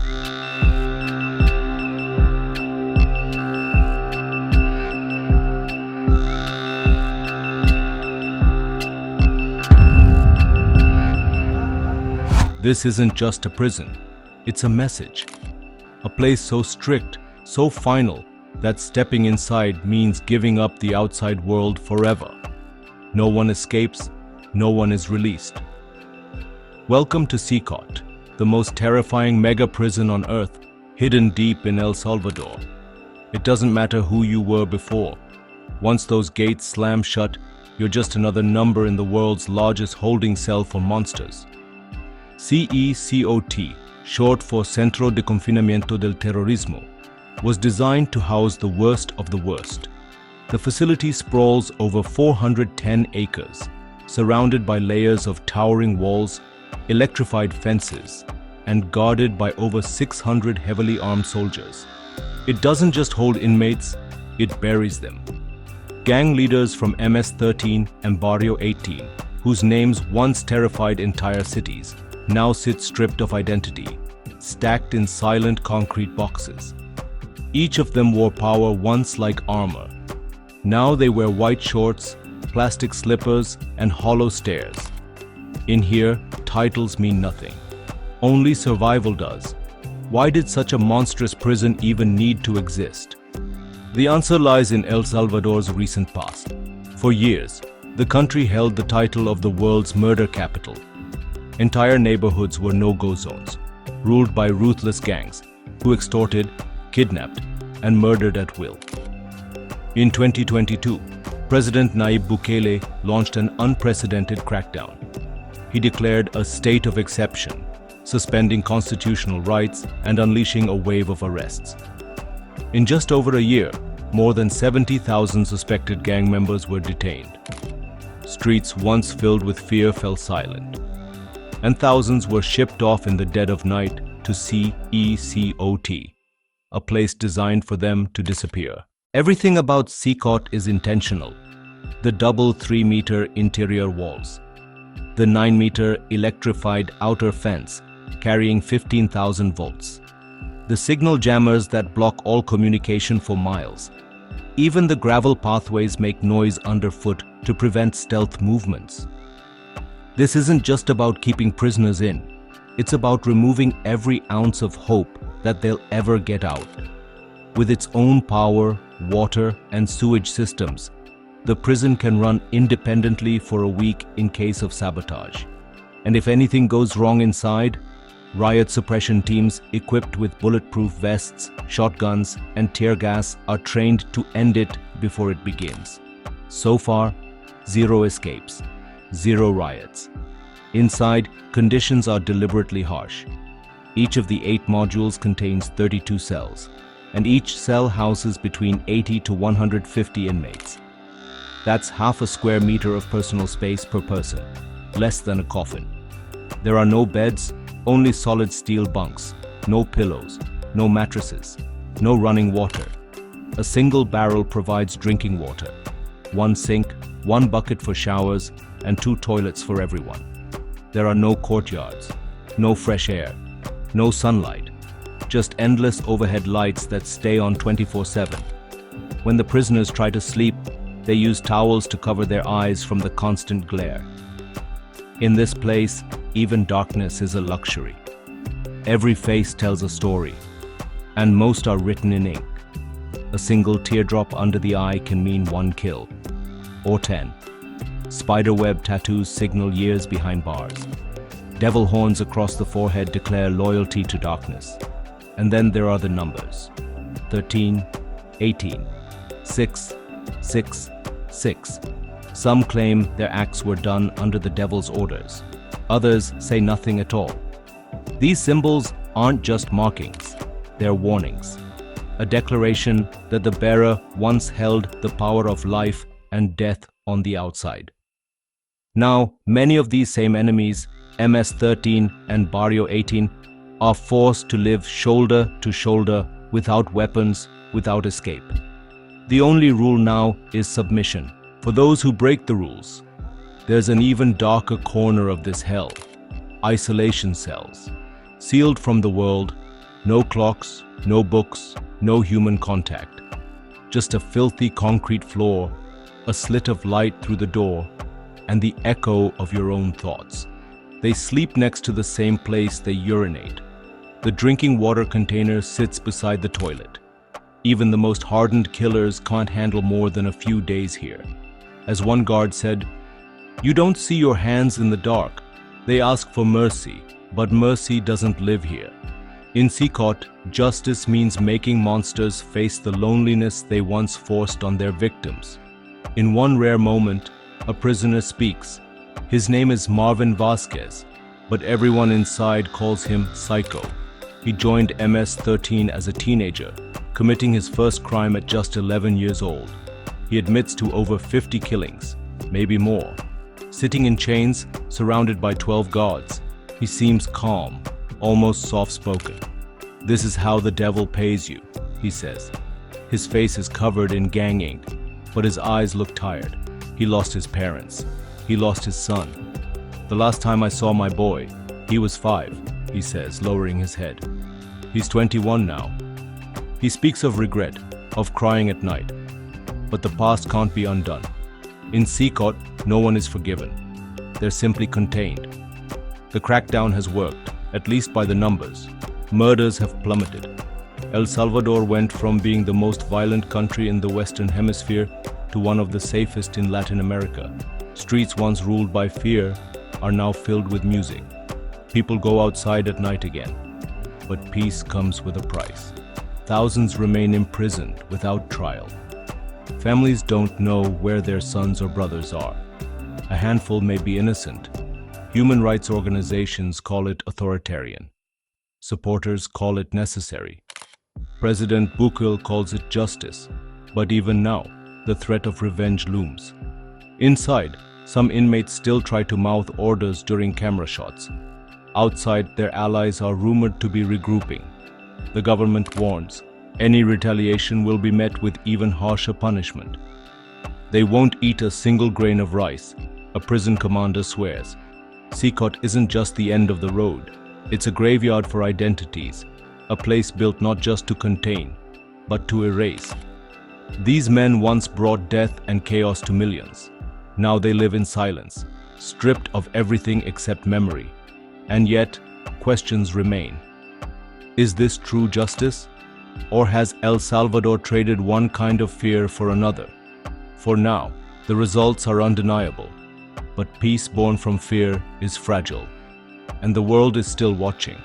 This isn't just a prison, it's a message. A place so strict, so final, that stepping inside means giving up the outside world forever. No one escapes, no one is released. Welcome to CECOT, the most terrifying mega prison on earth, hidden deep in El Salvador. It doesn't matter who you were before. Once those gates slam shut, you're just another number in the world's largest holding cell for monsters. CECOT, short for Centro de Confinamiento del Terrorismo, was designed to house the worst of the worst. The facility sprawls over 410 acres, surrounded by layers of towering walls, electrified fences, and guarded by over 600 heavily armed soldiers. It doesn't just hold inmates, it buries them. Gang leaders from MS-13 and Barrio 18, whose names once terrified entire cities, now sit stripped of identity, stacked in silent concrete boxes. Each of them wore power once like armor. Now they wear white shorts, plastic slippers, and hollow stares. In here, titles mean nothing. Only survival does. Why did such a monstrous prison even need to exist? The answer lies in El Salvador's recent past. For years, the country held the title of the world's murder capital. Entire neighborhoods were no-go zones, ruled by ruthless gangs who extorted, kidnapped, and murdered at will. In 2022, President Nayib Bukele launched an unprecedented crackdown. He declared a state of exception, suspending constitutional rights and unleashing a wave of arrests. In just over a year, more than 70,000 suspected gang members were detained. Streets once filled with fear fell silent, and thousands were shipped off in the dead of night to CECOT, a place designed for them to disappear. Everything about CECOT is intentional. The double 3-meter interior walls, the 9-meter electrified outer fence carrying 15,000 volts, the signal jammers that block all communication for miles. Even the gravel pathways make noise underfoot to prevent stealth movements. This isn't just about keeping prisoners in. It's about removing every ounce of hope that they'll ever get out. With its own power, water, and sewage systems, the prison can run independently for a week in case of sabotage. And if anything goes wrong inside, riot suppression teams equipped with bulletproof vests, shotguns, and tear gas are trained to end it before it begins. So far, 0 escapes. 0 riots. Inside, conditions are deliberately harsh. Each of the 8 modules contains 32 cells, and each cell houses between 80 to 150 inmates. That's half a square meter of personal space per person, less than a coffin. There are no beds, only solid steel bunks, no pillows, no mattresses, no running water. A single barrel provides drinking water, 1 sink, 1 bucket for showers, and 2 toilets for everyone. There are no courtyards, no fresh air, no sunlight, just endless overhead lights that stay on 24/7. When the prisoners try to sleep, they use towels to cover their eyes from the constant glare. In this place, even darkness is a luxury. Every face tells a story, and most are written in ink. A single teardrop under the eye can mean 1 kill, or 10. Spiderweb tattoos signal years behind bars. Devil horns across the forehead declare loyalty to darkness. And then there are the numbers. 13, 18, 6, 6, 6. Some claim their acts were done under the devil's orders. Others say nothing at all. These symbols aren't just markings, they're warnings. A declaration that the bearer once held the power of life and death on the outside. Now, many of these same enemies, MS-13 and Barrio 18, are forced to live shoulder to shoulder without weapons, without escape. The only rule now is submission. For those who break the rules, there's an even darker corner of this hell. Isolation cells, sealed from the world, No clocks, no books, no human contact. Just a filthy concrete floor, a slit of light through the door, and the echo of your own thoughts. They sleep next to the same place they urinate. The drinking water container sits beside the toilet. Even the most hardened killers can't handle more than a few days here. As one guard said, "You don't see your hands in the dark. They ask for mercy, but mercy doesn't live here." In CECOT, justice means making monsters face the loneliness they once forced on their victims. In one rare moment, a prisoner speaks. His name is Marvin Vasquez, but everyone inside calls him Psycho. He joined MS-13 as a teenager, committing his first crime at just 11 years old. He admits to over 50 killings, maybe more. Sitting in chains, surrounded by 12 guards, he seems calm, almost soft-spoken. "This is how the devil pays you," he says. His face is covered in gang ink, but his eyes look tired. He lost his parents. He lost his son. "The last time I saw my boy, he was 5, he says, lowering his head. He's 21 now. He speaks of regret, of crying at night. But the past can't be undone. In CECOT, no one is forgiven. They're simply contained. The crackdown has worked, at least by the numbers. Murders have plummeted. El Salvador went from being the most violent country in the Western Hemisphere to one of the safest in Latin America. Streets once ruled by fear are now filled with music. People go outside at night again. But peace comes with a price. Thousands remain imprisoned without trial. Families don't know where their sons or brothers are. A handful may be innocent. Human rights organizations call it authoritarian. Supporters call it necessary. President Bukele calls it justice. But even now, the threat of revenge looms. Inside, some inmates still try to mouth orders during camera shots. Outside, their allies are rumored to be regrouping. The government warns, any retaliation will be met with even harsher punishment. They won't eat a single grain of rice, a prison commander swears. CECOT isn't just the end of the road. It's a graveyard for identities, a place built not just to contain, but to erase. These men once brought death and chaos to millions. Now they live in silence, stripped of everything except memory. And yet, questions remain. Is this true justice? Or has El Salvador traded one kind of fear for another? For now, the results are undeniable. But peace born from fear is fragile. And the world is still watching.